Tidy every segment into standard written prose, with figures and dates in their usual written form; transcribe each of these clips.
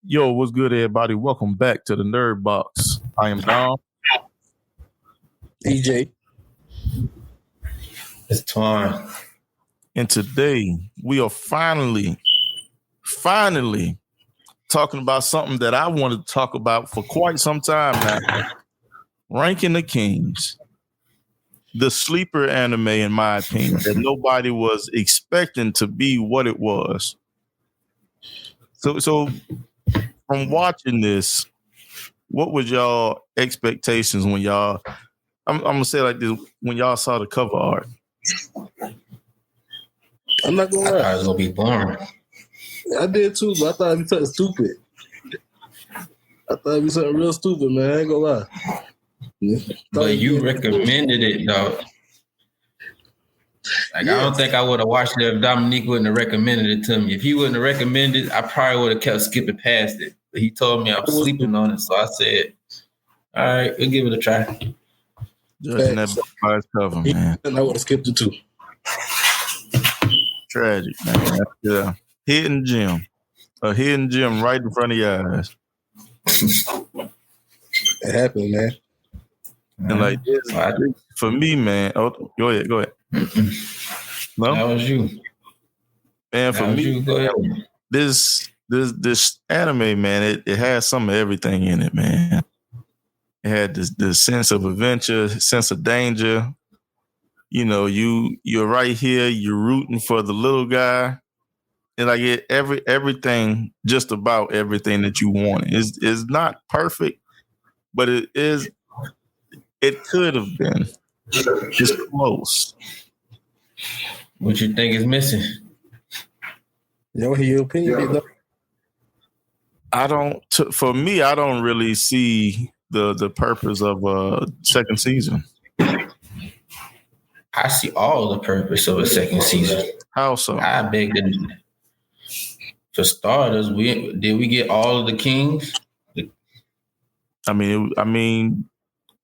Yo, what's good, everybody? Welcome back to the Nerd Box. I am Dom. EJ. It's Twan. And today we are finally talking about something that I wanted to talk about for quite some time now. Ranking the Kings. The sleeper anime, in my opinion, that nobody was expecting to be what it was. So from watching this, what was y'all expectations when y'all, I'm gonna say it like this, when y'all saw the cover art? I'm not gonna I lie. thought it was gonna be boring. I did too, but I thought it'd be something stupid. I thought it'd be something real stupid, man. I ain't gonna lie. But you recommended it, though. Like, I don't think I would have watched it if Dominique wouldn't have recommended it to me. If he wouldn't have recommended it, I probably would have kept skipping past it. But he told me I was sleeping on it, so I said, all right, we'll give it a try. Judging that book by its cover, man. And I would have skipped it too. Tragic, man. Yeah. Hidden gem. A hidden gem right in front of your eyes. It happened, man. And like this, for me, man. Oh, go ahead. No? That was you. Man, for me, go ahead. this anime, man, it has some of everything in it, man. It had this sense of adventure, sense of danger. You know, you're right here, you're rooting for the little guy. And like everything, just about everything that you wanted. Is not perfect, but it could have been. It's close. What you think is missing? You hear your opinion? For me, I don't really see the purpose of a second season. I see all the purpose of a second season. How so? I beg to. For starters, did we get all of the kings? I mean,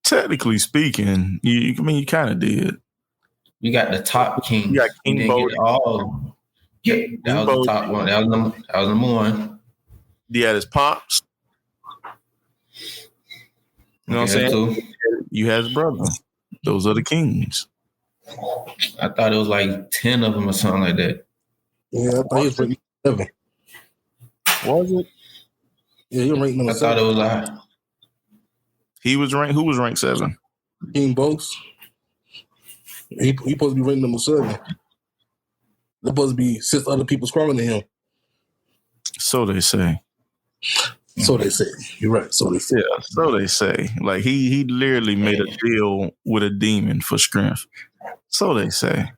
technically speaking, you kind of did. We got the top king. You got King Bo. All. Yeah, that was the top one. That was number one. He had his pops. You know what I'm saying? Too. You had his brother. Those are the kings. I thought it was like 10 of them or something like that. Yeah, I thought he was ranked 7. Was it? Yeah, he was ranked number 7. I thought it was like... He was ranked... Who was ranked 7? King Boss. He supposed to be ranked number 7. There's supposed to be 6 other people stronger than him. So they say. So they say. You're right. So they say. Yeah, so they say. Like, he literally made a deal with a demon for strength. So they say.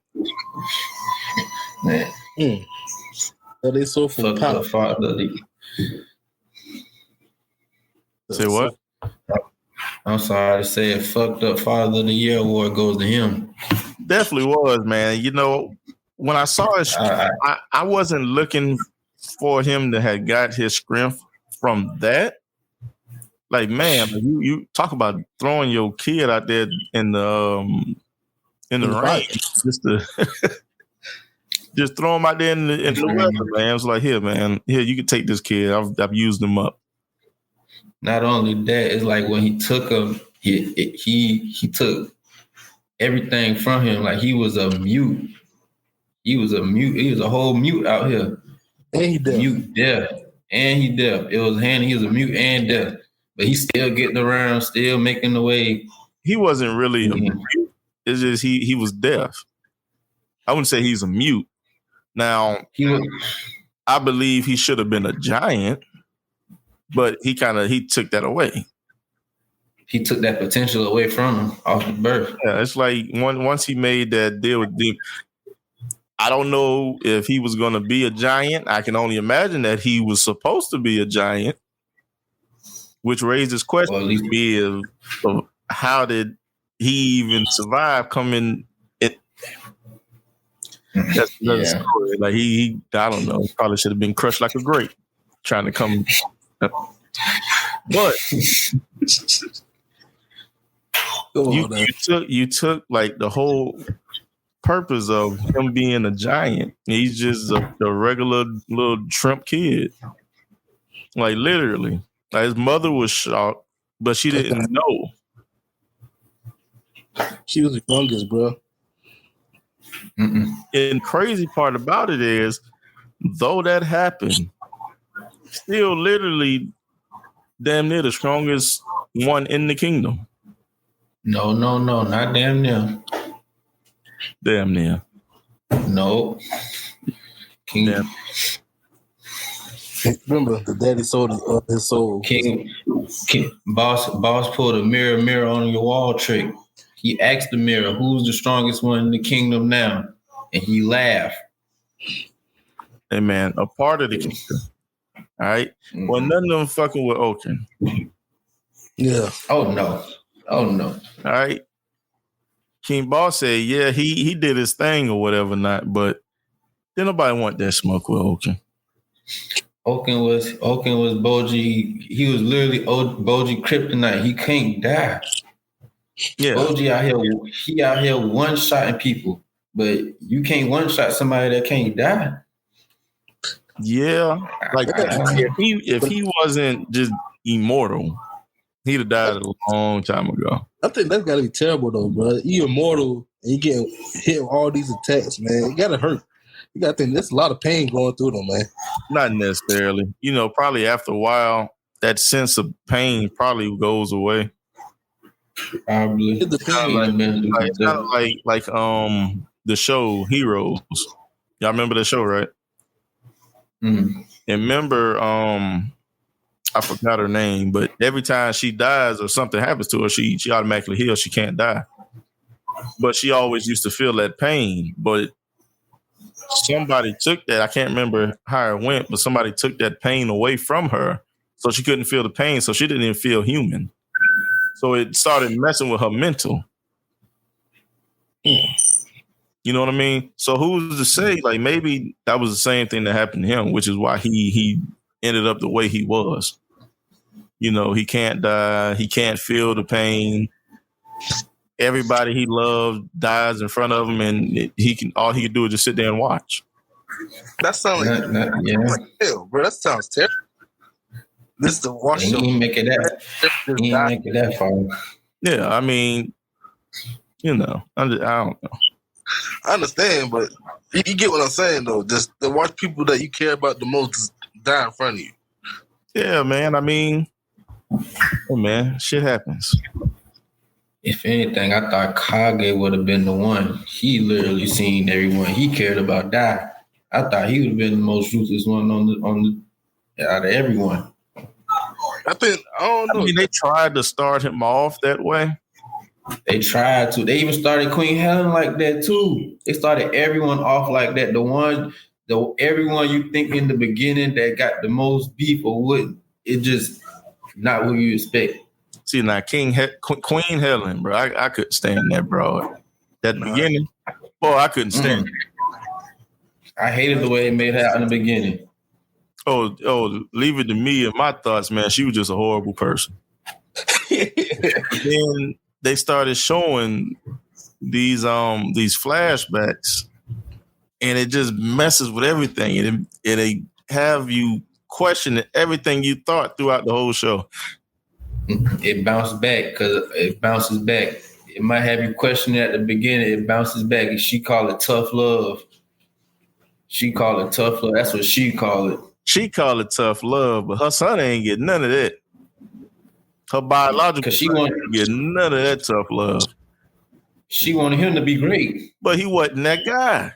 Man. So they so for power. Say what? I'm sorry to say it. Fucked up Father of the Year award goes to him. Definitely was, man. You know, when I saw it, I wasn't looking for him to have got his strength from that. Like, man, you talk about throwing your kid out there in the rain, just throw him out there in the weather, man. It's like, here, man, here, you can take this kid. I've used him up. Not only that, it's like when he took him, he took everything from him. Like, he was a mute. He was a whole mute out here. And he deaf. Mute, deaf. And he deaf. It was handy. He was a mute and deaf. But he's still getting around, still making the way. He wasn't really a mute. It's just he was deaf. I wouldn't say he's a mute. Now, I believe he should have been a giant, but he took that away. He took that potential away from him off the birth. Yeah, it's like once he made that deal with Demon, I don't know if he was going to be a giant. I can only imagine that he was supposed to be a giant, which raises questions to me of how did he even survive coming. That's another story. Like he, I don't know, probably should have been crushed like a grape trying to come. But you took like the whole purpose of him being a giant. He's just a regular little shrimp kid. Like literally. Like his mother was shocked, but she didn't know. She was the youngest, bro. And crazy part about it is, though that happened, still literally damn near the strongest one in the kingdom. No, not damn near. Damn near. No. King. Remember, the daddy sold his soul. King boss pulled a mirror on your wall trick. He asked the mirror, "Who's the strongest one in the kingdom now?" And he laughed. Hey man, a part of the kingdom. All right. Well, none of them fucking with Oaken. Yeah. Oh no. All right. King Boss said, yeah, he did his thing or whatever, not, but didn't nobody want that smoke with Oaken. Oaken was Boji. He was literally Boji kryptonite. He can't die. Yeah. Boji out here one shotting people, but you can't one shot somebody that can't die. Yeah. Like if he wasn't just immortal, he'd have died a long time ago. I think that's gotta be terrible though, bro. You immortal and you getting hit with all these attacks, man. It gotta hurt. You gotta think there's a lot of pain going through them, man. Not necessarily. You know, probably after a while, that sense of pain probably goes away. Probably. It depends. Like the show Heroes. Y'all remember the show, right? Mm-hmm. And remember, I forgot her name, but every time she dies or something happens to her, she automatically heals. She can't die. But she always used to feel that pain. But somebody took that. I can't remember how it went, but somebody took that pain away from her. So she couldn't feel the pain. So she didn't even feel human. So it started messing with her mental. You know what I mean? So who's to say, like, maybe that was the same thing that happened to him, which is why he ended up the way he was. You know, he can't die. He can't feel the pain. Everybody he loved dies in front of him, and all he can do is just sit there and watch. That sounds like hell, bro. That sounds terrible. This is the watch show. He ain't make it that far. Yeah, I mean, you know, I don't know. I understand, but you get what I'm saying, though. Just to watch people that you care about the most die in front of you. Yeah, man. I mean, hey, man, shit happens. If anything, I thought Kage would have been the one. He literally seen everyone he cared about die. I thought he would have been the most ruthless one on the out of everyone. I don't know. I mean, they tried to start him off that way. They tried to. They even started Queen Helen like that too. They started everyone off like that. Everyone you think in the beginning that got the most beef or what, it just not what you expect. See, now Queen Helen, bro, I couldn't stand that, bro. That beginning, boy, I couldn't stand it. I hated the way it made her out in the beginning. Oh, leave it to me and my thoughts, man. She was just a horrible person. Then they started showing these flashbacks, and it just messes with everything. And it have you question everything you thought throughout the whole show. It bounced back because it bounces back. It might have you questioning at the beginning. It bounces back, and she called it tough love. That's what she called it. She called it tough love, but her son ain't get none of that. Her biological son ain't get none of that tough love. She wanted him to be great. But he wasn't that guy.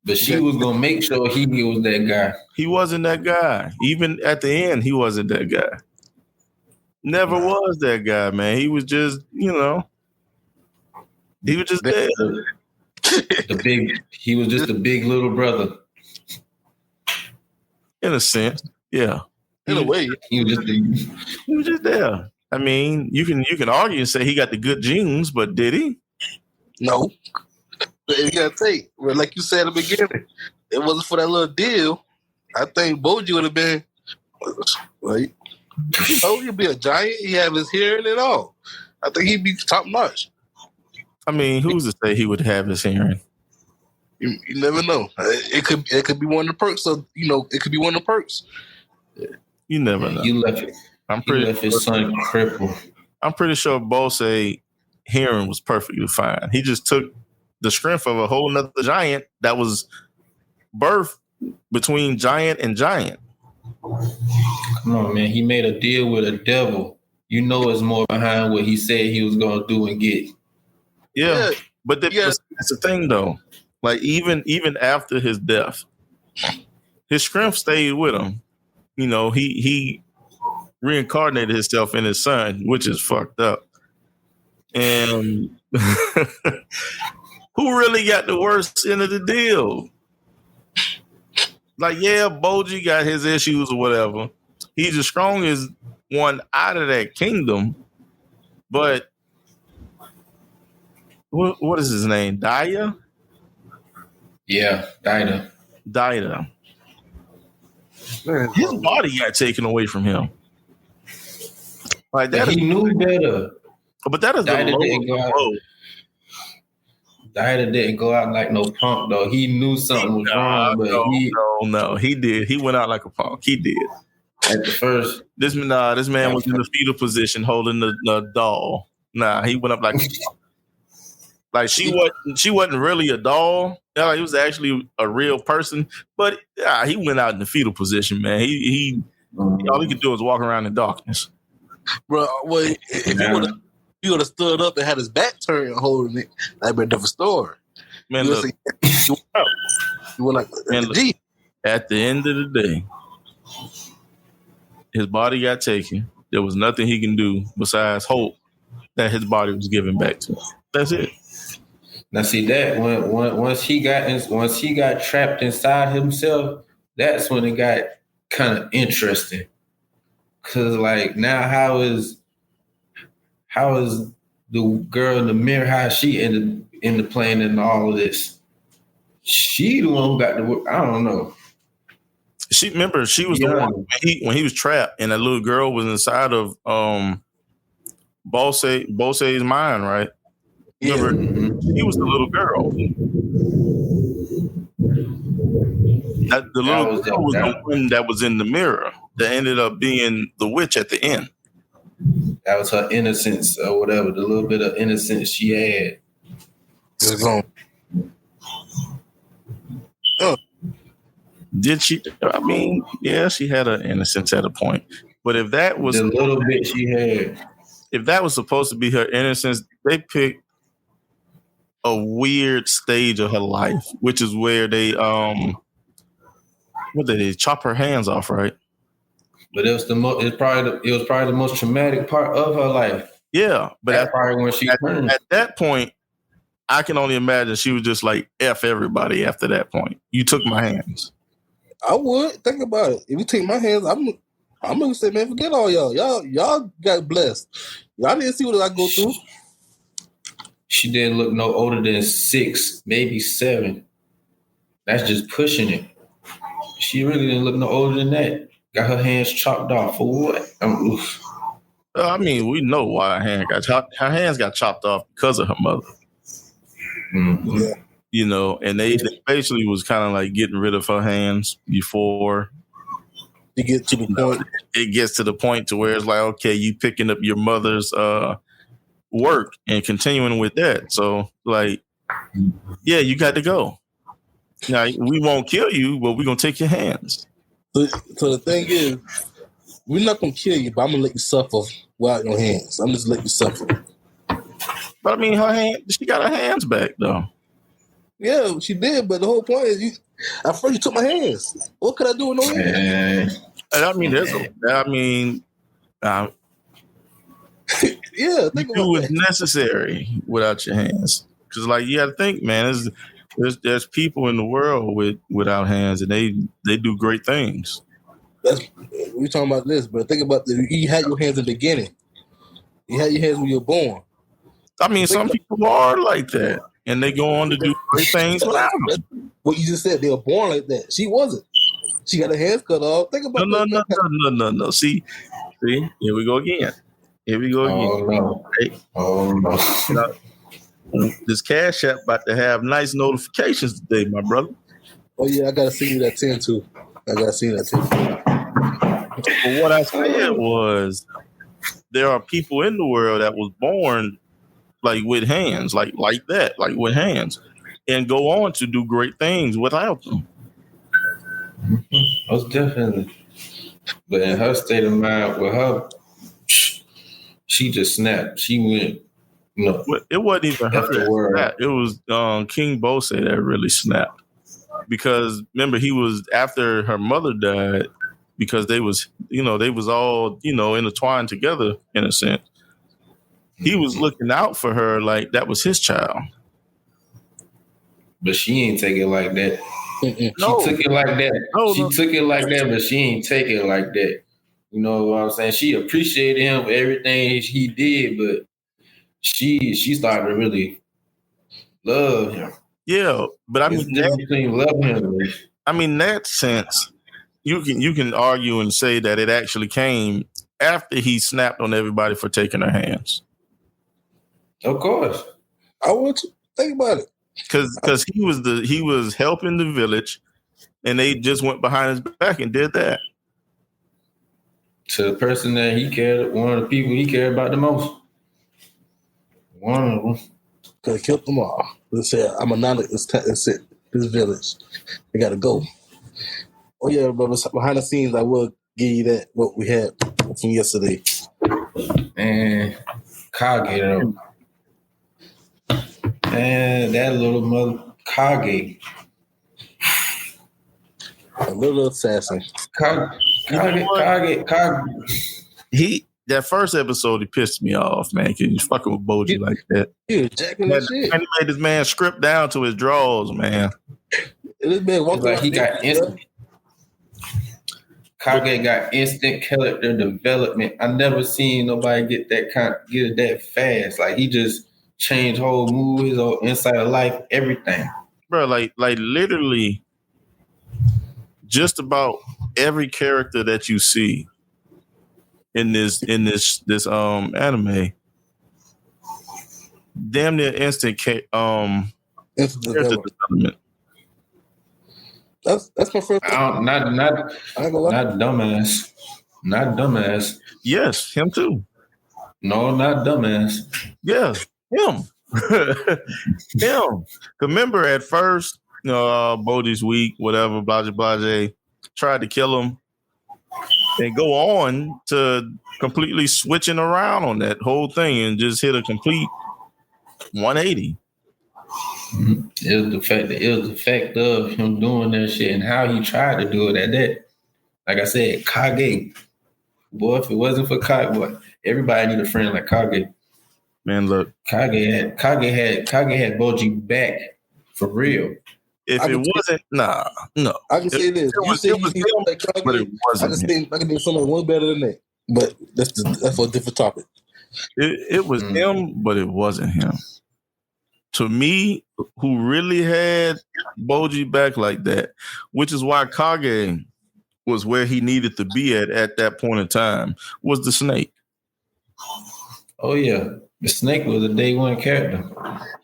But she was going to make sure he was that guy. He wasn't that guy. Even at the end, he wasn't that guy. Never was that guy, man. He was just, he was just there. He was just a big little brother. In a sense, yeah. In a way, he was just there. I mean, you can argue and say he got the good genes, but did he? No. You gotta take. Well, like you said at the beginning, it wasn't for that little deal. I think Boji would have been like, he'd be a giant. He have his hearing and all. I think he'd be top notch. I mean, who's to say he would have his hearing? You never know. It could be one of the perks of, it could be one of the perks. You never know. You left his son crippled. I'm pretty sure Bose hearing was perfectly fine. He just took the strength of a whole nother giant that was birthed between giant and giant. Come on, man. He made a deal with a devil. You know it's more behind what he said he was going to do and get. Yeah. But that's the thing, though. Like, even after his death, his strength stayed with him. You know, he reincarnated himself in his son, which is fucked up. And who really got the worst end of the deal? Like, yeah, Boji got his issues or whatever. He's the strongest one out of that kingdom. But what is his name? Daya? Yeah, Dida. His body got taken away from him. Like that, he knew better. But that is Dida the didn't go out. Dida didn't go out like no punk though. He knew something was wrong, but he did. He went out like a punk. He did. At the first, this man was in the fetal position holding the doll. Nah, he went up like. Like she wasn't really a doll. Yeah, he was actually a real person. But yeah, he went out in the fetal position, man. He all he could do was walk around in darkness. Bro, well, if he would have stood up and had his back turned and holding it, that'd be a different story. Man, look, you were like, look, at the end of the day, his body got taken. There was nothing he can do besides hope that his body was given back to him. That's it. Now see that once he got trapped inside himself, that's when it got kind of interesting. Cause like now, how is the girl in the mirror? How she ended up playing in all of this? She the one who got the work. I don't know. She was the one when he was trapped, and that little girl was inside of Bose's mind, right? Remember, he was the little girl. The little girl was the one that was in the mirror that ended up being the witch at the end. That was her innocence or whatever, the little bit of innocence she had. Did she? I mean, yeah, she had an innocence at a point. But if that was the little bit she had, if that was supposed to be her innocence, they picked a weird stage of her life, which is where they chop her hands off, right? But it was probably the most traumatic part of her life. Yeah, but that's probably when she turned. At that point, I can only imagine she was just like F everybody after that point. You took my hands. I would think about it. If you take my hands, I'm gonna say, man, forget all y'all. Y'all got blessed. Y'all didn't see what I go through. She didn't look no older than 6, maybe 7. That's just pushing it. She really didn't look no older than that. Got her hands chopped off for what? I mean, we know why her hands got chopped off because of her mother. Mm-hmm. Yeah. You know, and they basically was kind of like getting rid of her hands before you get to the point. It gets to the point to where it's like, okay, you picking up your mother's work and continuing with that. So, like, yeah, you got to go. Now, we won't kill you, but we're going to take your hands. So the thing is, we're not going to kill you, but I'm going to let you suffer without your hands. I'm just let you suffer. But I mean, she got her hands back, though. Yeah, she did, but the whole point is, at first you took my hands. What could I do with no hands? I mean, yeah, think about it was that. necessary without your hands. Because, like, you got to think, man, there's people in the world without hands, and they do great things. We're talking about this, but think about you had your hands in the beginning. You had your hands when you were born. I mean, some people are like that, and they go on to do great things without them. What you just said, they were born like that. She wasn't. She got her hands cut off. Think about No. See, here we go again. Oh no. This Cash App about to have nice notifications today, my brother. Oh yeah, I gotta see you that 10 too. I gotta see that 10. But what I said was, there are people in the world that was born like with hands, like that, like with hands, and go on to do great things without them. Most definitely. But in her state of mind, with her, she just snapped. She went, It wasn't even her after that word. snapped. It was King Bose that really snapped. Because remember, he was after her mother died, because they was all, intertwined together in a sense. He was looking out for her like that was his child. But she ain't take it like that. No. She took it like that. No, she no. took it like that, but she ain't take it like that. You know what I'm saying? She appreciated him for everything he did, but she started to really love him. Yeah, but I mean, love him. I mean, that sense, you can argue and say that it actually came after he snapped on everybody for taking her hands. Of course, I want to think about it. Because he was helping the village, and they just went behind his back and did that to the person that he cared, one of the people he cared about the most. One of them could have killed them all. They said, "I'm a non. It's it. This village, they gotta go." Oh yeah, brother. Behind the scenes, I will give you that what we had from yesterday. Man, Kage though. Man, that little mother Kage. A little assassin. Kage. That first episode, he pissed me off, man. Cause he's fucking with Boji like that. Yeah, jacking that shit. And he made this man script down to his drawers, man. This man like he got instant. Kage got instant character development. I never seen nobody get it that fast. Like he just changed whole mood, his whole inside of life, everything. Bro, like literally, just about every character that you see in this anime, damn near instant development. That's my first. Not dumbass. Not dumbass. Yes, him too. No, not dumbass. Yeah, him. Him. Remember at first, Boji's weak, whatever, blase, tried to kill him, and go on to completely switching around on that whole thing and just hit a complete 180. It was the fact of him doing that shit and how he tried to do it at that. Like I said, Kage. Boy, if it wasn't for Kage, boy, everybody need a friend like Kage. Man, look. Kage had Boji back for real. If it wasn't, no. I can say this. It was him, but it wasn't. I can do someone one better than that. But that's for a different topic. It was him, but it wasn't him. To me, who really had Boji back like that, which is why Kage was where he needed to be at that point in time, was the snake. Oh yeah, the snake was a day one character.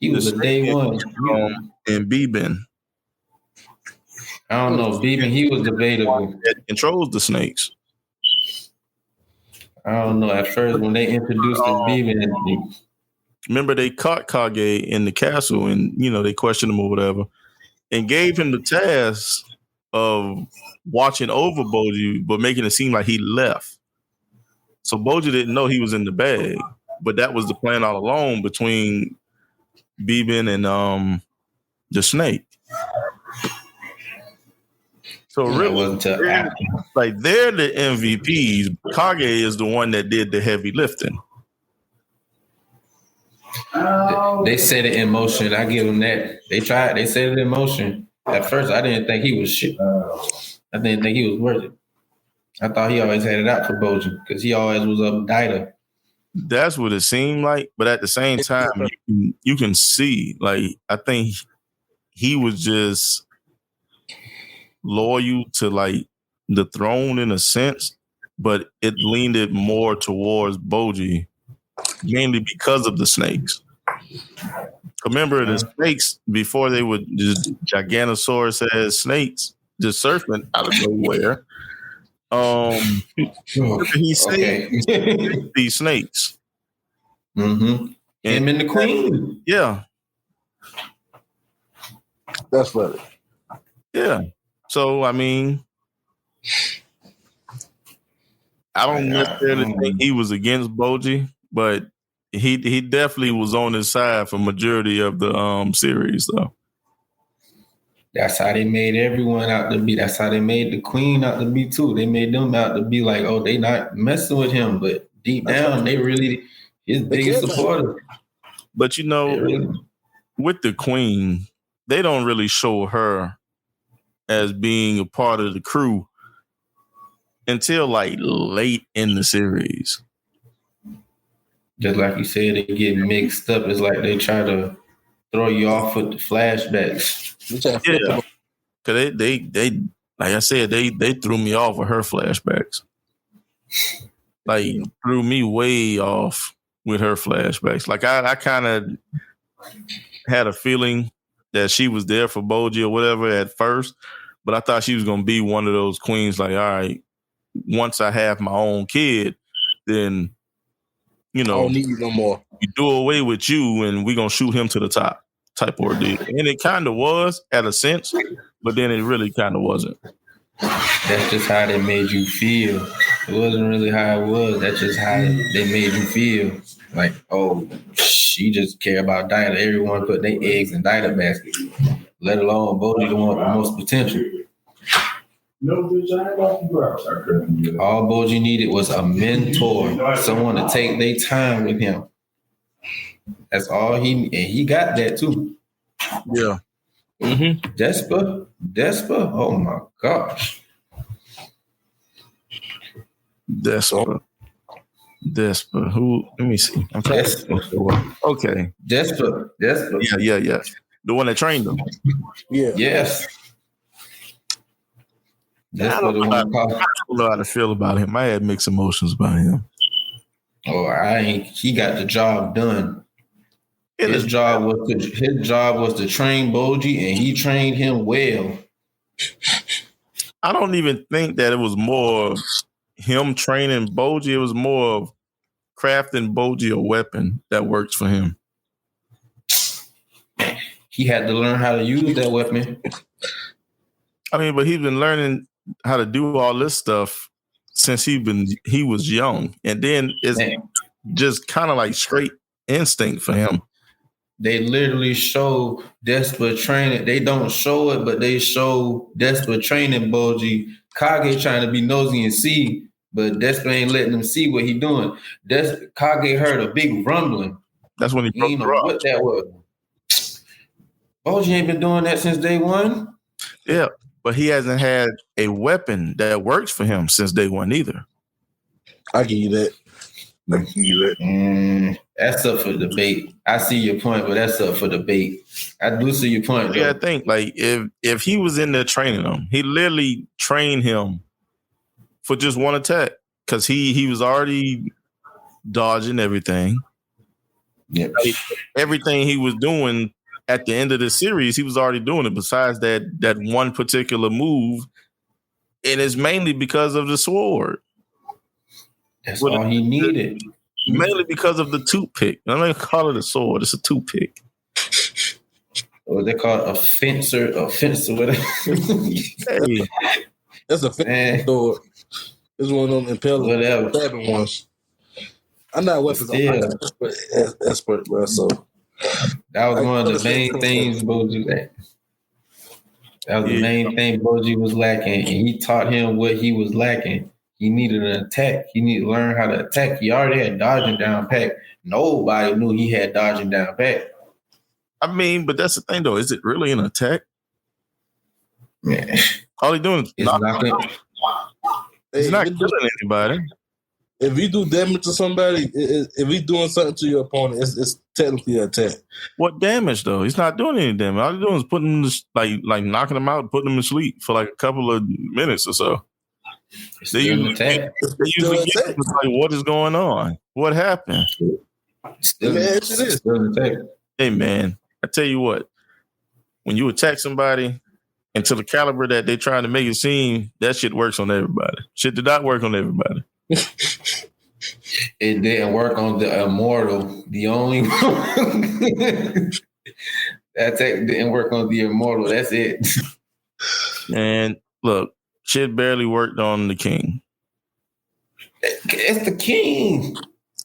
He was a day one. And Beben. I don't know, Beben. He was debatable. That controls the snakes. I don't know. At first, when they introduced the Beben. Remember, they caught Kage in the castle and, they questioned him or whatever and gave him the task of watching over Boji, but making it seem like he left. So Boji didn't know he was in the bag, but that was the plan all along between Beben and the snake. So really, like they're the MVPs. Kage is the one that did the heavy lifting. They set it in motion. I give them that. They tried. They set it in motion. At first, I didn't think he was shit. I didn't think he was worth it. I thought he always had it out for Boji because he always was a diter. That's what it seemed like. But at the same time, you can see, like, I think he was just loyal to, like, the throne in a sense, but it leaned it more towards Boji, mainly because of the snakes. Remember the snakes before they were just Giganosaurus as snakes, just surfing out of nowhere. He saved Okay. these snakes. Mm-hmm. Him and the queen. Yeah. That's funny. Yeah. So I mean, I don't necessarily think he was against Boji, but he definitely was on his side for majority of the series though. That's how they made everyone out to be. That's how they made the queen out to be too. They made them out to be like, oh, they not messing with him, but deep down they really his biggest supporter. But you know, with the queen, they don't really show her as being a part of the crew until like late in the series. Just like you said, they get mixed up. It's like they try to throw you off with the flashbacks. Yeah, because they like I said, they threw me off with her flashbacks. Like threw me way off with her flashbacks. Like I kind of had a feeling that she was there for Boji or whatever at first, but I thought she was gonna be one of those queens. Like, all right, once I have my own kid, then you know, I don't need you no more. We do away with you, and we're gonna shoot him to the top type ordeal. And it kind of was at a sense, but then it really kind of wasn't. That's just how they made you feel. It wasn't really how it was. That's just how they made you feel. Like, oh, she just care about Dinah. Everyone put their eggs in Dinah basket, let alone Bodie, the one with the most potential. All Boji needed was a mentor, someone to take their time with him. That's all he got that too. Yeah. Mm-hmm. Despa. Oh my gosh. Despa. Who? Let me see. I'm trying to. Okay. Despa. Yeah. The one that trained him. Yeah. Yes. I don't know how to feel about him. I had mixed emotions about him. Oh, he got the job done. His job was to train Boji, and he trained him well. I don't even think that it was more him training Boji. It was more of crafting Boji a weapon that works for him. He had to learn how to use that weapon. I mean, but he's been learning how to do all this stuff since he was young, and then it's just kind of like straight instinct for him. They literally show Despa training. They don't show it, but they show Despa training Boji. Kage trying to be nosy and see, but Despa ain't letting him see what he doing. Kage heard a big rumbling. That's when he broke the rock. What that was. Boji ain't been doing that since day one. Yeah, but he hasn't had a weapon that works for him since day one either. I give you that. That's up for debate. I see your point, but that's up for debate. I do see your point. Yeah, I think like if he was in there training him, he literally trained him for just one attack because he was already dodging everything. Yeah, like, everything he was doing at the end of the series, he was already doing it. Besides that one particular move, and it's mainly because of the sword. That's all he needed. Mainly because of the toothpick. I'm not going to call it a sword. It's a toothpick. Or they call it a fencer, whatever. Hey. That's a fencer sword. It's one of them impaling stabbing ones. I'm not weapons expert, bro. So that was one of the main things Boji lacked. That was the main thing Boji was lacking, and he taught him what he was lacking. He needed an attack. He needed to learn how to attack. He already had dodging down pat. Nobody knew he had dodging down pat. I mean, but that's the thing, though. Is it really an attack? Man. All he doing is knocking. He's not killing anybody. If you do damage to somebody, if he's doing something to your opponent, it's technically an attack. What damage, though? He's not doing any damage. All he's doing is putting him like knocking him out, putting him to sleep for like a couple of minutes or so. They usually get like, what is going on? What happened? Still hey, man, I tell you what, when you attack somebody And to the caliber that they're trying to make it seem, that shit works on everybody. Shit did not work on everybody. It didn't work on the Immortal. The only one that didn't work on the Immortal. That's it. And look, shit barely worked on the King. It's the King.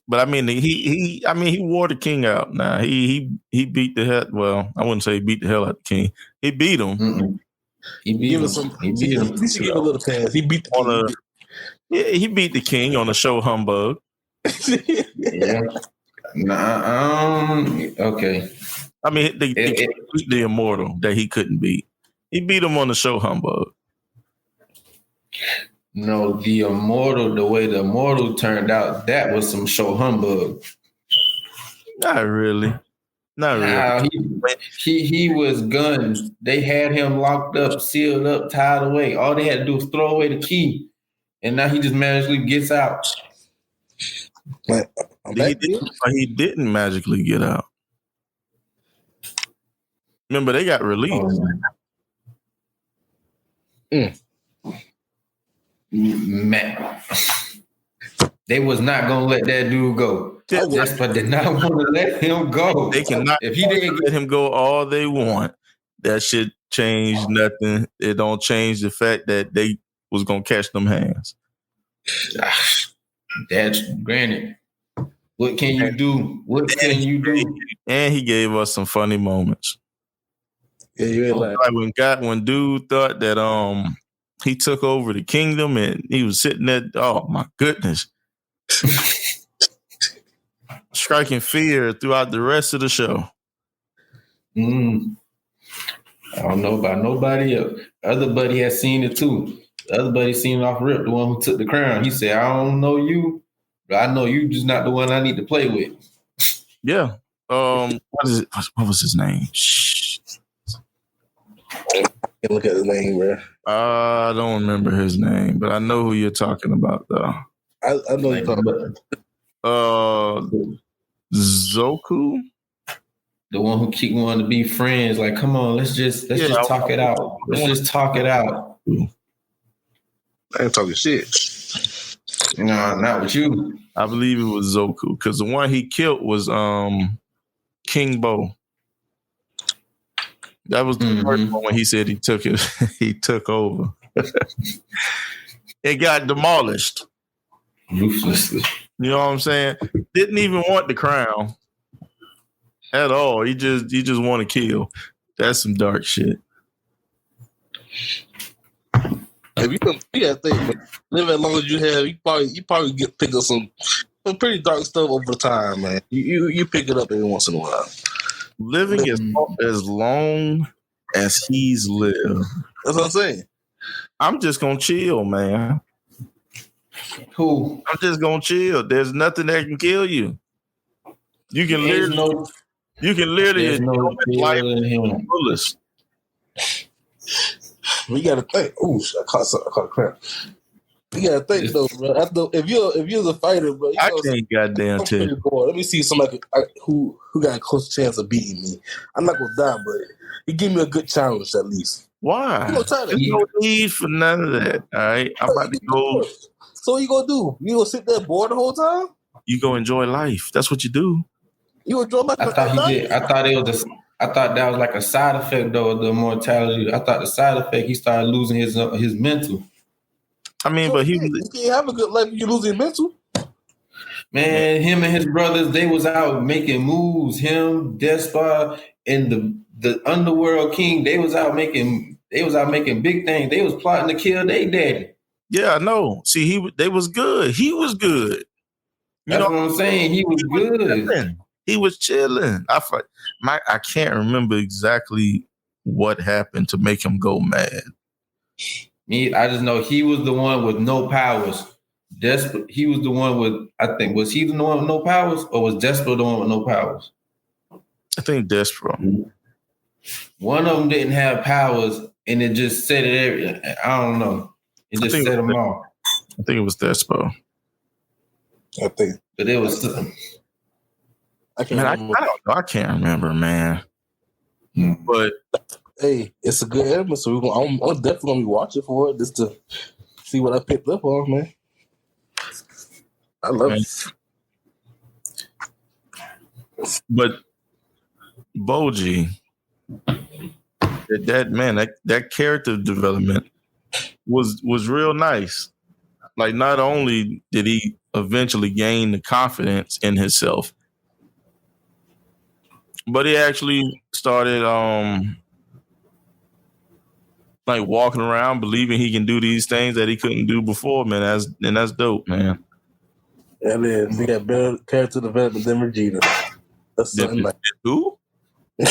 But I mean, he wore the King out. Nah, he beat the hell. Well, I wouldn't say he beat the hell out of the King. He beat him. Mm-mm. He beat him. He should give a little pass. He beat the King. He beat the King on the show humbug. Yeah. Okay. I mean, they beat the Immortal that he couldn't beat. He beat him on the show humbug. No, the Immortal, the way the Immortal turned out, that was some show humbug. Not really. He was gunned. They had him locked up, sealed up, tied away. All they had to do was throw away the key. And now he just magically gets out. He didn't magically get out. Remember, they got released. Man. They was not going to let that dude go. But did not want to let him go. They cannot. If he didn't let him go all they want, that shit change nothing. It don't change the fact that they was going to catch them hands. That's granted. What can you do? What can you do? And he gave us some funny moments. Yeah, you ain't like when dude thought that he took over the kingdom and he was sitting there. Oh my goodness. Striking fear throughout the rest of the show. I don't know about nobody else. Other buddy has seen it too. The other buddy seen it off rip, the one who took the crown. He said, I don't know you, but I know you just not the one I need to play with. Yeah. What was his name? Can't look at his name, bro. I don't remember his name, but I know who you're talking about though. I know you're talking about. Zoku? The one who keep wanting to be friends. Like, come on, let's just talk it out. Let's just talk it out. I ain't talking shit. No, not with you. I believe it was Zoku because the one he killed was King Bo. That was the first one when he said he took it. He took over. It got demolished ruthlessly. You know what I'm saying? Didn't even want the crown at all. He just want to kill. That's some dark shit. If you gotta think, live as long as you have, you probably pick up some pretty dark stuff over time, man. You pick it up every once in a while. Living as long as he's lived. That's what I'm saying. I'm just gonna chill, man. Who? I'm just gonna chill. There's nothing that can kill you. You can literally enjoy life in fullest. We gotta think. Ooh, I caught crap. You gotta think though, bro. If you're a fighter, bro, I can't goddamn tell you. Let me see somebody who got a close chance of beating me. I'm not gonna die, but he give me a good challenge at least. Why? There's no need for none of that. All right, I'm about to go. So what you gonna do? You gonna sit there bored the whole time? You go enjoy life. That's what you do. You enjoy life. I thought he did. I thought that was like a side effect though of the mortality. I thought the side effect he started losing his mental. I mean, but he can't have a good life if you lose your mental. Man, him and his brothers, they was out making moves. Him, Despot, and the Underworld King, they was out making big things. They was plotting to kill their daddy. Yeah, I know. See, they was good. He was good. That's what I'm saying. He was good. He was chilling. I can't remember exactly what happened to make him go mad. I just know he was the one with no powers. He was the one with, I think, was he the one with no powers, or was Despot the one with no powers? I think Despot. One of them didn't have powers, and it just set it. I don't know. It just set them off. I think it was Despot. I think, but it was. I don't know. I can't remember, man. But Hey, it's a good anime, so I'm definitely gonna be watching for it just to see what I picked up on, man. I love it. But Boji, that character development was real nice. Like, not only did he eventually gain the confidence in himself, but he actually started like walking around believing he can do these things that he couldn't do before, man. That's dope, man. And then we got better character development than Vegeta. That's something like who? You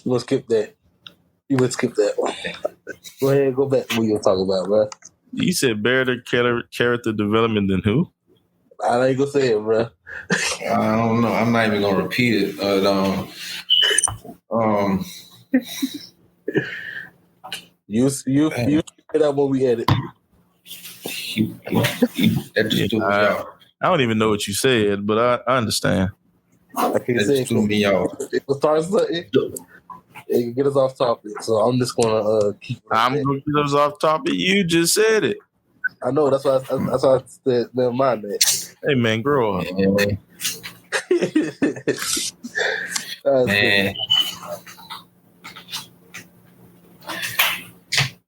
gonna skip that. You would skip that one. Go ahead, go back to what you were talking about, bro. You said better character development than who? I ain't gonna say it, bro. I don't know. I'm not even gonna repeat it. You say that when we edit. That just threw me off. I don't even know what you said, but I understand. I can't say it. Threw me off. It will start something. It can get us off topic, so I'm just gonna keep. I'm gonna get us off topic. You just said it. I know. That's why I said. Never mind that. Hey man, grow up. Man.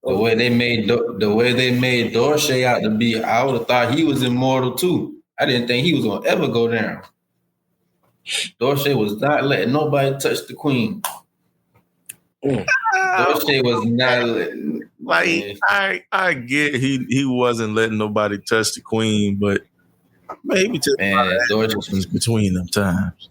The way they made Dorsey out to be, I would have thought he was immortal too. I didn't think he was gonna ever go down. Dorsey was not letting nobody touch the queen. Dorsey was not letting. Like, I get he wasn't letting nobody touch the queen, but maybe just Dorsey between them times.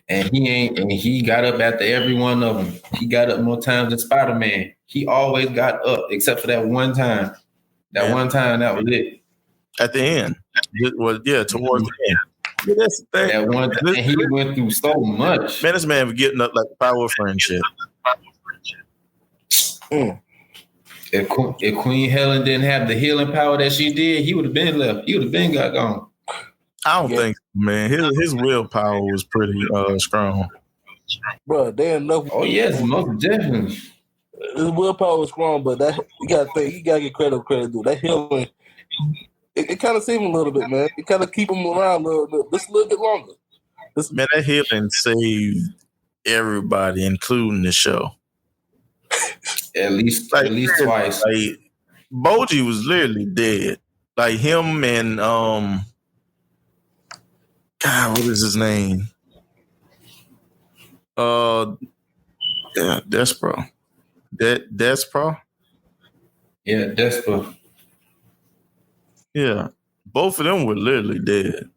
And he got up after every one of them. He got up more times than Spider-Man. He always got up, except for that one time. One time, that was it. At the end. Towards the end. Yeah, that's the thing. That one time, he went through so much. Man, this man was getting up like the power of friendship. If Queen Helen didn't have the healing power that she did, he would have been left. He would have been got gone. I don't think, man. His willpower was pretty strong. Bro, they enough. Oh yes, most definitely. His willpower was strong, but that you gotta get credit due. That healing, it kind of saved him a little bit, man. It kind of keep him around just a little bit longer. Man, that healing saved everybody, including the show. At least twice. Like, Boji was literally dead. Like him and God, what is his name? Despero. Despero? Yeah, Despero. Yeah. Both of them were literally dead.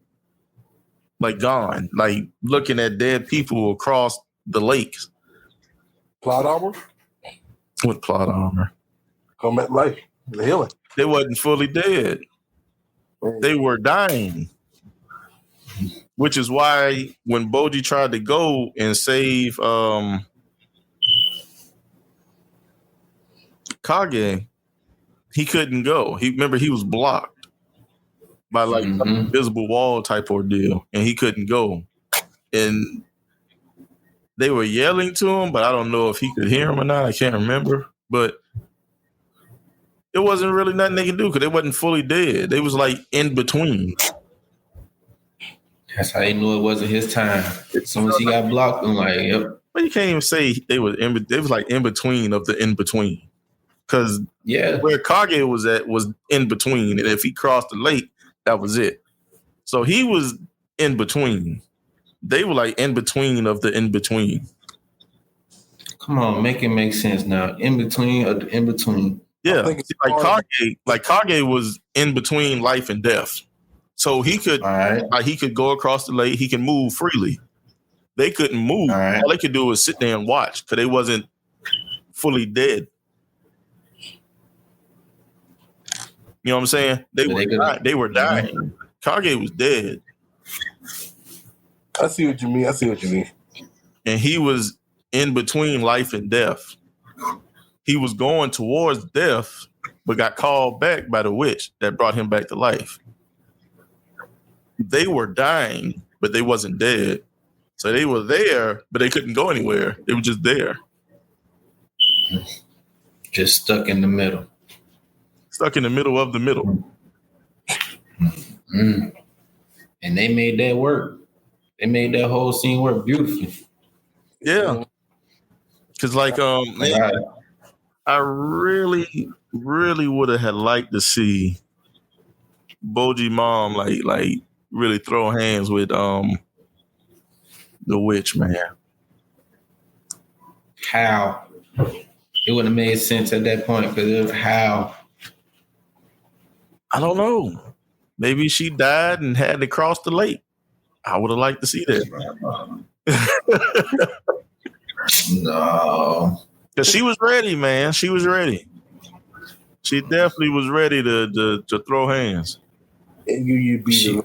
Like gone. Like looking at dead people across the lakes. Plot armor? With plot armor. Combat life. The healing. They wasn't fully dead. They were dying. Which is why when Boji tried to go and save Kage, he couldn't go. He was blocked by like an invisible wall type ordeal, and he couldn't go. And they were yelling to him, but I don't know if he could hear him or not. I can't remember. But it wasn't really nothing they could do because they wasn't fully dead. They was like in between. That's how they knew it wasn't his time. As soon as he got blocked, I'm like, yep. But you can't even say they was like in between of the in between. Because where Kage was at was in between. And if he crossed the lake, that was it. So he was in between. They were like in between of the in between. Come on, make it make sense now. In between of the in between. Yeah. Like Kage was in between life and death. So he could he could go across the lake, he can move freely. They couldn't move. All they could do was sit there and watch because they wasn't fully dead. You know what I'm saying? They were dying. Kage was dead. I see what you mean. And he was in between life and death. He was going towards death, but got called back by the witch that brought him back to life. They were dying, but they wasn't dead. So they were there, but they couldn't go anywhere. They were just there. Just stuck in the middle. Stuck in the middle of the middle. Mm. And they made that work. They made that whole scene work beautifully. Yeah. Because, like, man, I really, really would have had liked to see Boji mom, like really throw hands with the witch, man. How? It wouldn't have made sense at that point because of how. I don't know. Maybe she died and had to cross the lake. I would have liked to see that. No. Because she was ready, man. She was ready. She definitely was ready to throw hands. And you beat her.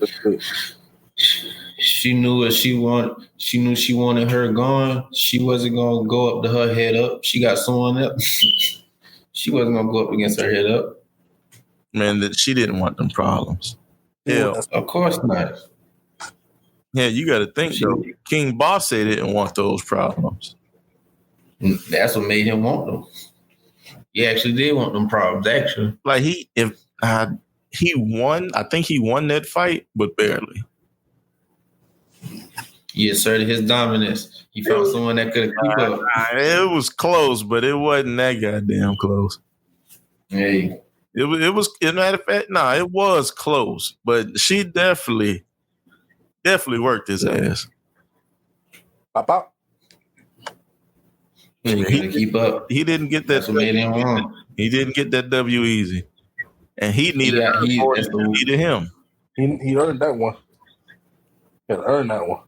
She knew what she wanted. She knew she wanted her gone. She wasn't going to go up to her head up. She got someone up. She wasn't going to go up against her head up. Man, that she didn't want them problems. Yeah, of course not. Yeah, you got to think, though. King Boss didn't want those problems. That's what made him want them. He actually did want them problems, actually. Like, he won. I think he won that fight, but barely. He asserted his dominance. He found someone that could keep up. It was close, but it wasn't that goddamn close. Hey. It was, as a matter of fact, it was close, but she definitely worked his ass. Pop. He couldn't keep up. He didn't get that. That's what made him wrong. He didn't get that W easy, and he needed needed him. He earned that one. He earned that one.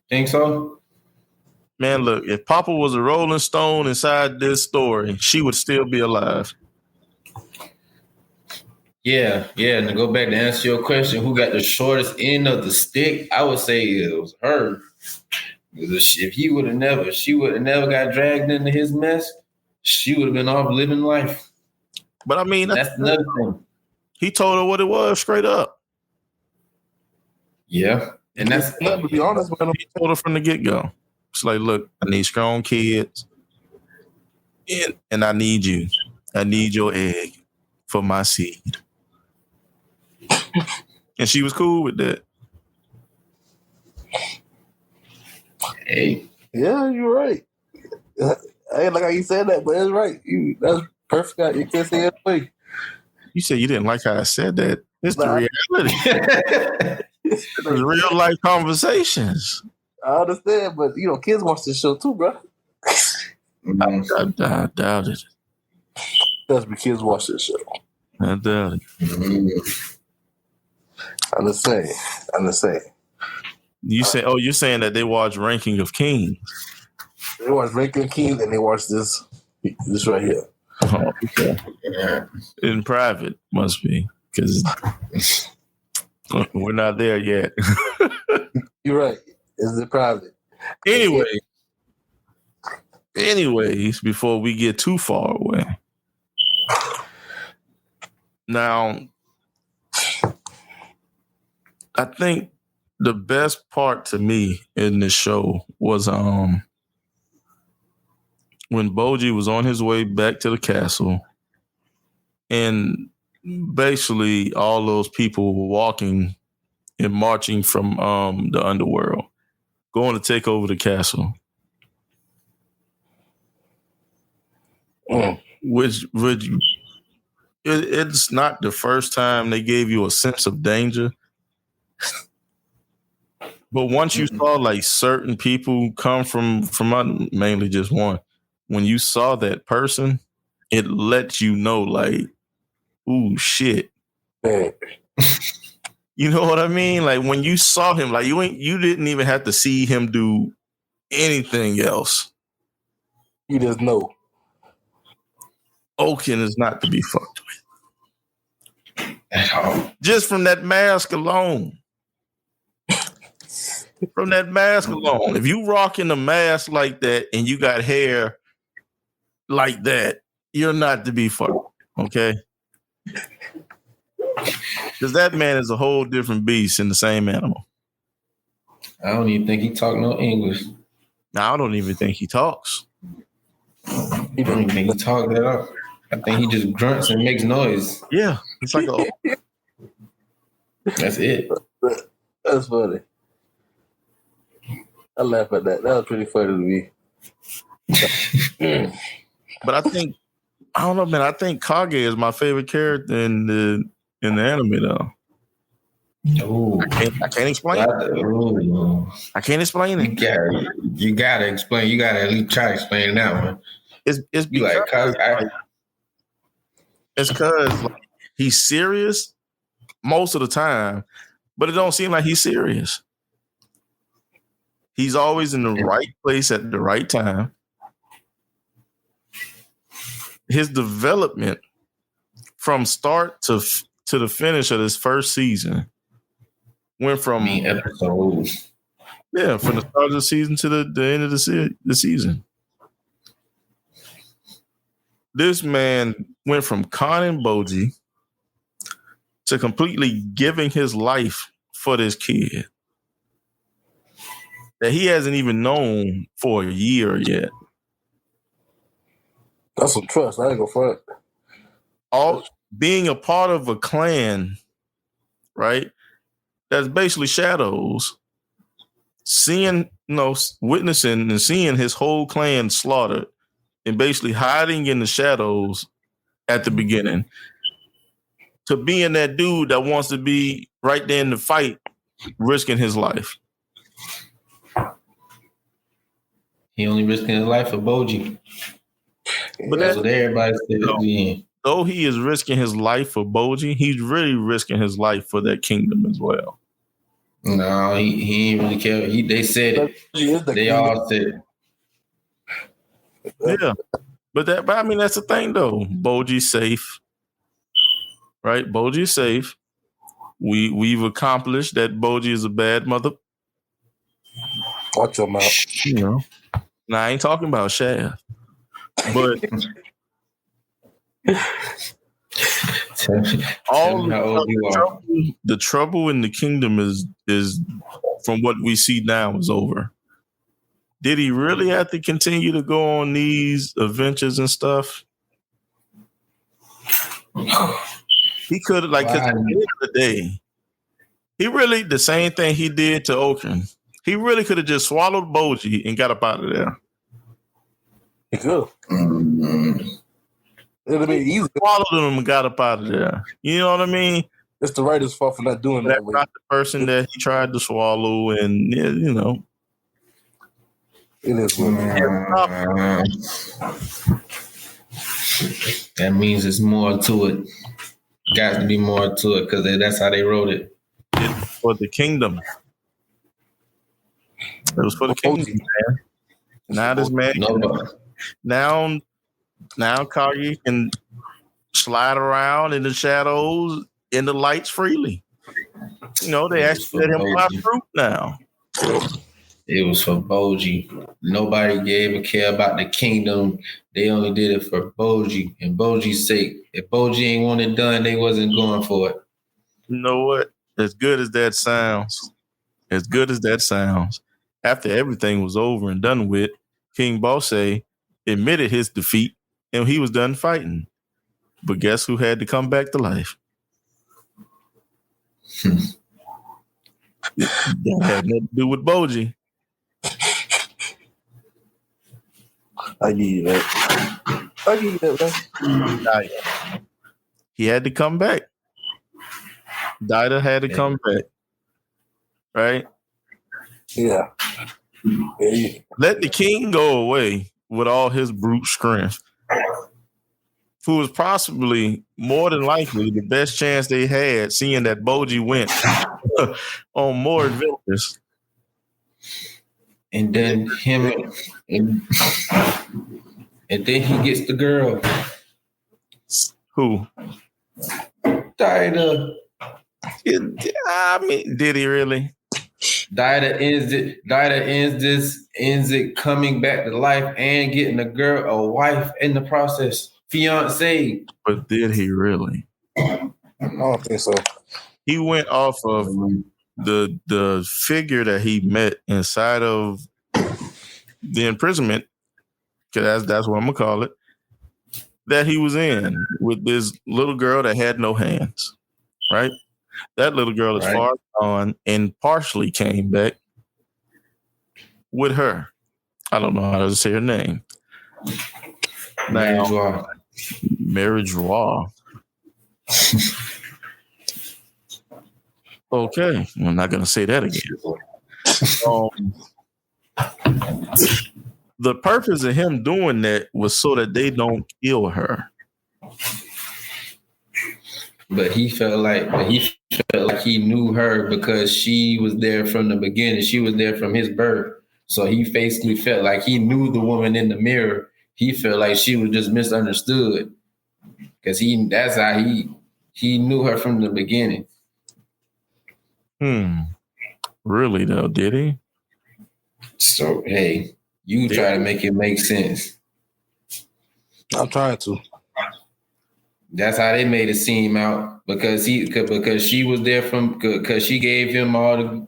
Think so? Man, look, if Papa was a Rolling Stone inside this story, she would still be alive. Yeah. And to go back to answer your question, who got the shortest end of the stick? I would say it was her. If she would have never got dragged into his mess, she would have been off living life. But I mean, that's another thing. He told her what it was straight up. Yeah. And that's to be honest, man, he told her from the get-go. It's like, look, I need strong kids. And I need you. I need your egg for my seed. And she was cool with that. Hey. Yeah, you're right. I ain't like how you said that, but it's right. That's perfect. You can't say it way. You said you didn't like how I said that. It's the reality. It's real life conversations. I understand, but kids watch this show too, bro. I doubt it. That's because kids watch this show. I doubt it. I'm just saying. You're saying that they watch Ranking of Kings. They watch Ranking of Kings and they watch this right here. Oh, okay. In private, must be, because we're not there yet. You're right. It's in private. Anyways, before we get too far away. Now, I think the best part to me in this show was when Boji was on his way back to the castle, and basically all those people were walking and marching from the underworld, going to take over the castle. Which it's not the first time they gave you a sense of danger. But once you saw like certain people come from mainly just one, when you saw that person, it lets you know like, ooh, shit. You know what I mean? Like when you saw him, like you didn't even have to see him do anything else. You just know. Oaken is not to be fucked with. Just from that mask alone. From that mask alone. If you rocking a mask like that and you got hair like that, you're not to be fucked with, okay? Because that man is a whole different beast in the same animal. I don't even think he talk no English. Now, I don't even think he talks. He I don't think he talked that up. I think he just grunts and makes noise. Yeah, it's like That's it. That's funny. I laugh at that. That was pretty funny to me. But I don't know, man. I think Kage is my favorite character in the anime, though. Ooh. I can't explain it. I can't explain it. You gotta explain. You gotta at least try to explain that one. It's because he's serious most of the time, but it don't seem like he's serious. He's always in the right place at the right time. His development from start to the finish of this first season went from episodes. Yeah, from the start of the season to the end of the season. This man went from conning Boji to completely giving his life for this kid that he hasn't even known for a year yet. That's some trust. I ain't gonna front. All being a part of a clan, right? That's basically shadows. Witnessing and seeing his whole clan slaughtered and basically hiding in the shadows at the beginning, to being that dude that wants to be right there in the fight, risking his life. He only risking his life for Boji. But that's what everybody said. Though he is risking his life for Boji, he's really risking his life for that kingdom as well. No, he ain't really care. They said it. They all said it. Yeah. But I mean, that's the thing though. Boji's safe. Right? Boji's safe. We've accomplished that Boji is a bad mother. Watch your mouth. You know. Now I ain't talking about Shaft. But all the trouble in the kingdom is from what we see now is over. Did he really have to continue to go on these adventures and stuff? He could have, at the end of the day, he really, the same thing he did to Okran, he really could have just swallowed Boji and got up out of there. He could. Mm-hmm. It would have been easy. Swallowed him and got up out of there. You know what I mean? It's the writer's fault for not doing that. Not the person that he tried to swallow, and you know. It is what that means there's more to it. Got to be more to it because that's how they wrote it. It's for the kingdom. It was for the kingdom, man. Now this man, now Kage can slide around in the shadows, in the lights freely. You know, they actually let him buy fruit now. It was for Boji. Nobody gave a care about the kingdom. They only did it for Boji and Boji's sake. If Boji ain't want it done, they wasn't going for it. You know what? As good as that sounds, after everything was over and done with, King Bose admitted his defeat and he was done fighting. But guess who had to come back to life? That had nothing to do with Boji. I give you that, man. He had to come back. Dida had to come back. Right? Yeah. Let the king go away with all his brute strength, who was possibly more than likely the best chance they had, seeing that Boji went on more adventures. And then and then he gets the girl. Who? Dida. I mean, did he really? Dida ends it coming back to life and getting a wife in the process. Fiance. But did he really? I don't think so. He went off of the figure that he met inside of the imprisonment, because that's what I'm gonna call it. that he was in with this little girl that had no hands, right? That little girl is far gone and partially came back with her. I don't know how to say her name. Mary Joie. Okay, I'm not going to say that again. The purpose of him doing that was so that they don't kill her. But he felt like he knew her because she was there from the beginning. She was there from his birth. So he basically felt like he knew the woman in the mirror. He felt like she was just misunderstood because he knew her from the beginning. Really though, did he? So hey, you try to make it make sense. I'm trying to. That's how they made it seem out because she was there because she gave him all the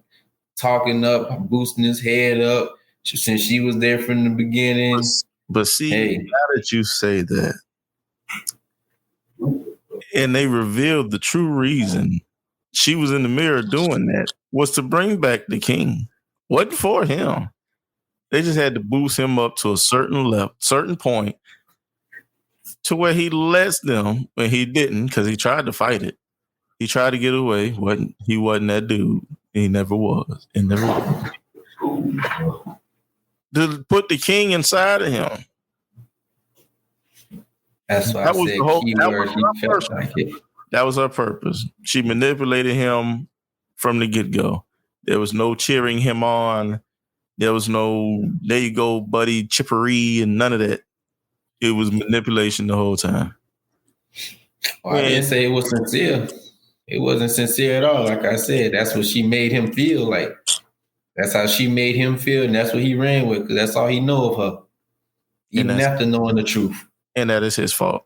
talking up, boosting his head up since she was there from the beginning. But see, now that you say that, and they revealed the true reason she was in the mirror doing that was to bring back the king. Wasn't for him. They just had to boost him up to a certain point to where he lets them, and he didn't because he tried to fight it. He tried to get away. He wasn't that dude. He never was. And never was. To put the king inside of him. That's why I said keyword. He felt like it. That was her purpose. She manipulated him from the get-go. There was no cheering him on. There was no, there you go, buddy, chippery, and none of that. It was manipulation the whole time. Well, I didn't say it was sincere. It wasn't sincere at all. Like I said, that's what she made him feel like. That's how she made him feel, and that's what he ran with, because that's all he know of her. Even after knowing the truth. And that is his fault.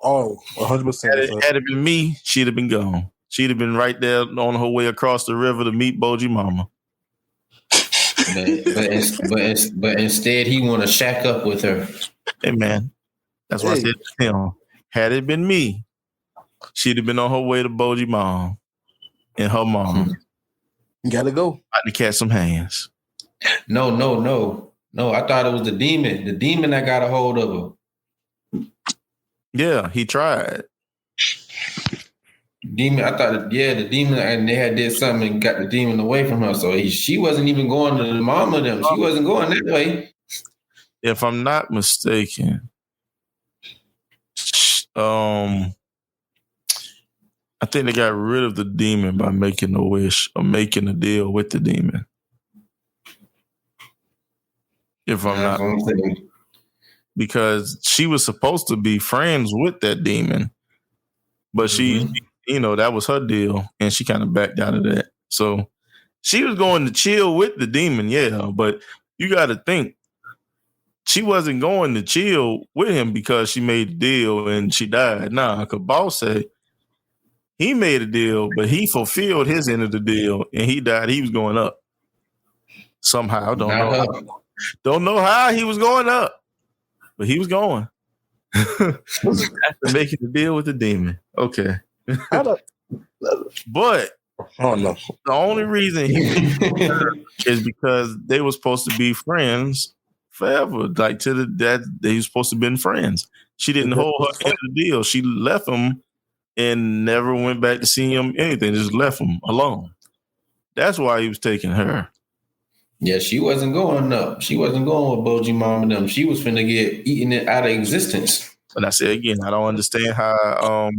Oh, 100%. Had it been me, she'd have been gone. She'd have been right there on her way across the river to meet Boji Mama. But instead, he want to shack up with her. Hey, man. That's why I said to him, had it been me, she'd have been on her way to Boji Mama and her mama. You gotta go. I to catch some hands. No. I thought it was the demon. The demon that got a hold of her. Yeah, he tried. Demon, I thought, the demon, and they had did something and got the demon away from her. So she wasn't even going to the mom of them. She wasn't going that way. If I'm not mistaken, I think they got rid of the demon by making a wish or making a deal with the demon. If I'm not mistaken. Because she was supposed to be friends with that demon, but she, that was her deal, and she kind of backed out of that. So she was going to chill with the demon, but you got to think, she wasn't going to chill with him because she made the deal and she died. Nah, because Boss said he made a deal, but he fulfilled his end of the deal, and he died. He was going up somehow. Don't know how he was going up, but he was going after making the deal with the demon. Okay, but the only reason he is because they were supposed to be friends forever, like that they were supposed to have been friends. She didn't hold her end of the deal. She left him and never went back to see him, anything, just left him alone. That's why he was taking her. Yeah, she wasn't going up. She wasn't going with Boji Mom and them. She was finna get eaten it out of existence. And I say again, I don't understand how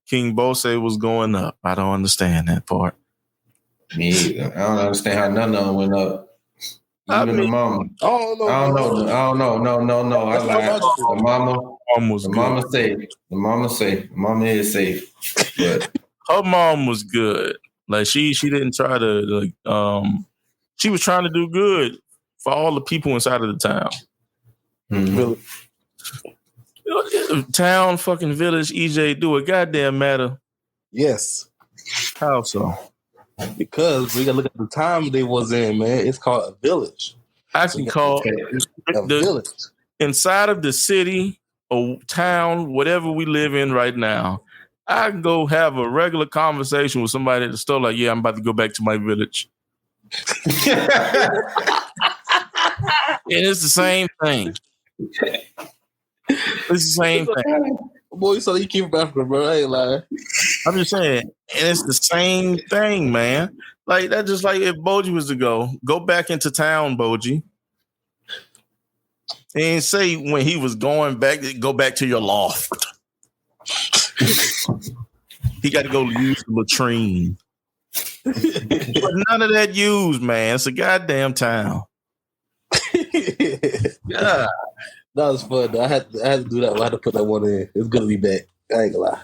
King Bose was going up. I don't understand that part. Me either. I don't understand how none of them went up. Even the mama. I don't know. No. I lied. The mama safe. The mama safe. The mama is safe. But her mom was good. Like she didn't try to she was trying to do good for all the people inside of the town. Really? Town, fucking village, EJ, do a goddamn matter. Yes. How so? Because we gotta look at the time they was in, man. It's called a village. I can call a village. Inside of the city, a town, whatever we live in right now, I can go have a regular conversation with somebody at the store like, yeah, I'm about to go back to my village. And it's the same thing. It's the same thing. Boy, so you keep Africa, bro. I ain't lying. I'm just saying, and it's the same thing, man. Like that's just like if Boji was to go back into town, Boji. And say when he was going back, go back to your loft. He got to go use the latrine. But none of that used, man. It's a goddamn town. Yeah. That was fun, though. I had to do that. I had to put that one in. It's gonna be back. I ain't gonna lie.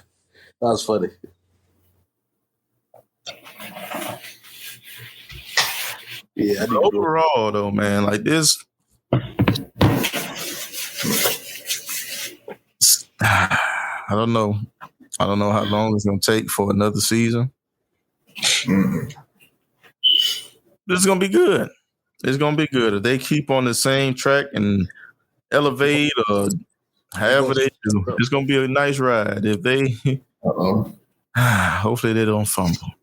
That was funny. Yeah. Overall, though, man, like this. I don't know. I don't know how long it's gonna take for another season. This is gonna be good. It's gonna be good if they keep on the same track and elevate or however they do. It's gonna be a nice ride. If they, hopefully they don't fumble.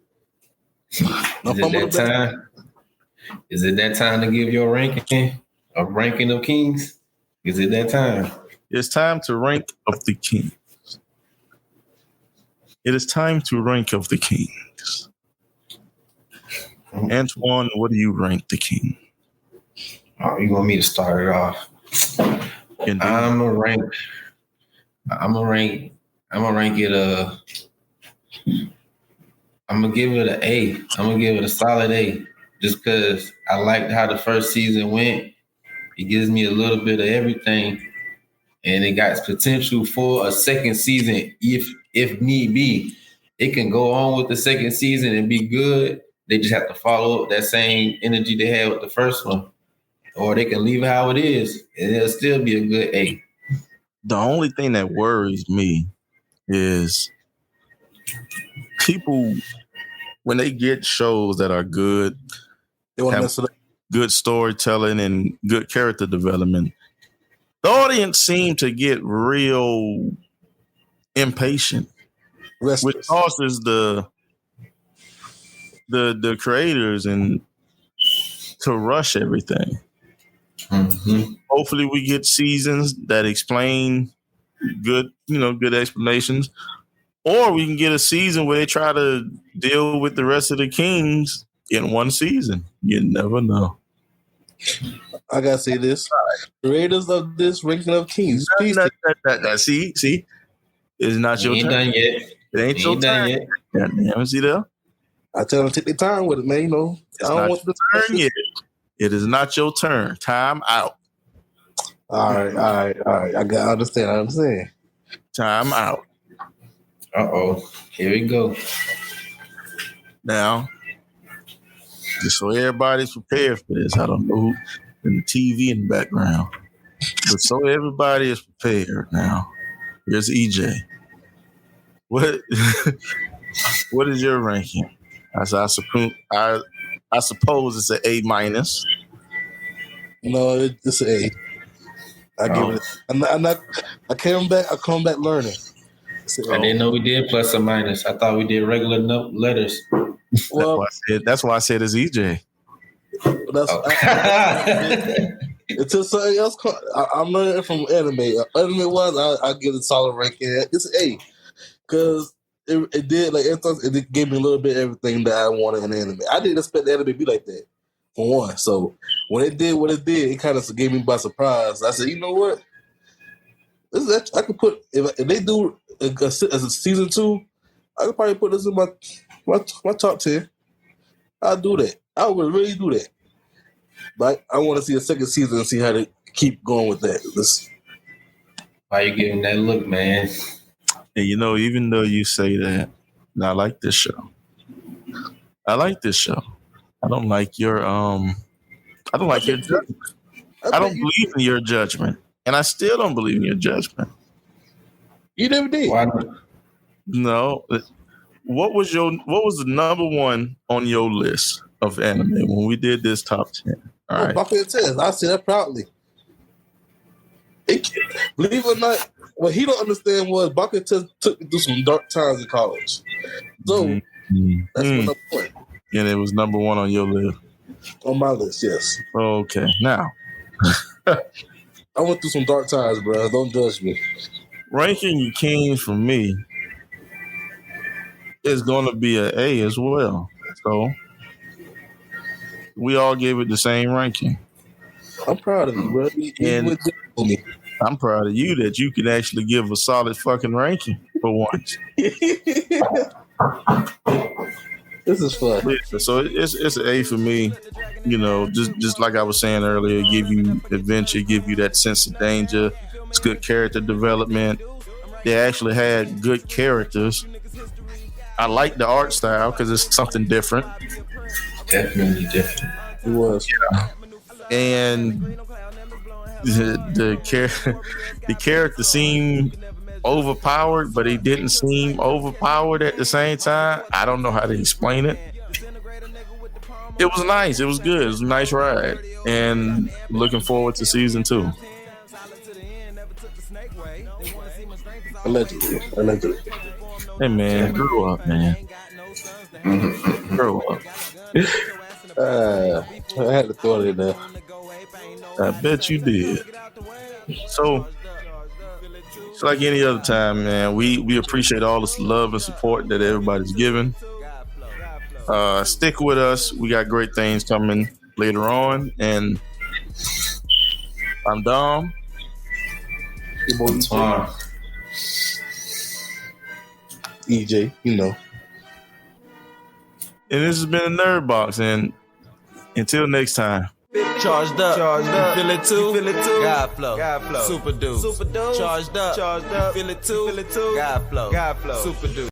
Is it that time to give your ranking of kings? Is it that time? It's time to rank of the kings. It is time to rank of the kings. Antoine, what do you rank the king? Oh, you want me to start it off? Indeed. I'm gonna rank it I'm gonna give it an A. I'm gonna give it a solid A, just because I liked how the first season went. It gives me a little bit of everything, and it got potential for a second season if need be. It can go on with the second season and be good. They just have to follow up that same energy they had with the first one, or they can leave it how it is, and it'll still be a good A. The only thing that worries me is people, when they get shows that are good, they want to mess it up. Good storytelling and good character development, the audience seem to get real impatient, which causes the creators and to rush everything. Mm-hmm. Hopefully we get seasons that explain good explanations, or we can get a season where they try to deal with the rest of the kings in one season. You never know. I gotta say this: creators of this ranking of kings. See, it's not your turn. Done yet. It ain't your turn yet. Damn, see there? I tell them to take their time with it, man. You know, it's not your turn yet. It is not your turn. Time out. All right. I understand. Time out. Here we go. Now, just so everybody's prepared for this, I don't know who in the TV in the background, but so everybody is prepared now. Here's EJ. What is your ranking? I suppose it's an A minus. No, it's an A. I give it. I come back learning. I didn't know we did plus or minus. I thought we did regular letters. Well, that's why I said it's EJ. Until something else, I'm learning from anime. Anime wise, I give it a solid ranking. It's an A, because it did it gave me a little bit of everything that I wanted in anime. I didn't expect the anime to be like that, for one. So when it did what it did, it kind of gave me by surprise. I said, you know what? I could put if they do as a season 2, I could probably put this in my top 10. I'll do that. I would really do that. But I want to see a second season and see how they keep going with that. Why you giving that look, man? And even though you say that, I like this show. I don't like your judgment. I don't believe in your judgment. And I still don't believe in your judgment. You never did. Why not? No. What was the number one on your list of anime when we did this top 10? All right. I say that proudly. Believe it or not, what he don't understand was Baca took me through some dark times in college. So that's my point. And it was number one on your list. On my list, yes. Okay, now I went through some dark times, bro. Don't judge me. ranking your kings for me is going to be an A as well. So we all gave it the same ranking. I'm proud of you, bro. And I'm proud of you that you can actually give a solid fucking ranking for once. This is fun. So it's an A for me. You know, just like I was saying earlier, give you adventure, give you that sense of danger. It's good character development. They actually had good characters. I like the art style because it's something different. Definitely different. It was. Yeah. And the character seemed overpowered, but he didn't seem overpowered at the same time. I don't know how to explain it. It was nice. It was good. It was a nice ride. And looking forward to season 2. Allegedly. Hey, man, grow up, man. Grow up. I had to throw it in there. I bet you did. So, it's like any other time, man. We appreciate all the love and support that everybody's giving. Stick with us. We got great things coming later on. And I'm Dom. EJ, you know. And this has been the Nerd Box. And until next time. Charged up, feel it too, God flow, super dude, charged up, feel it too, God flow, super dude.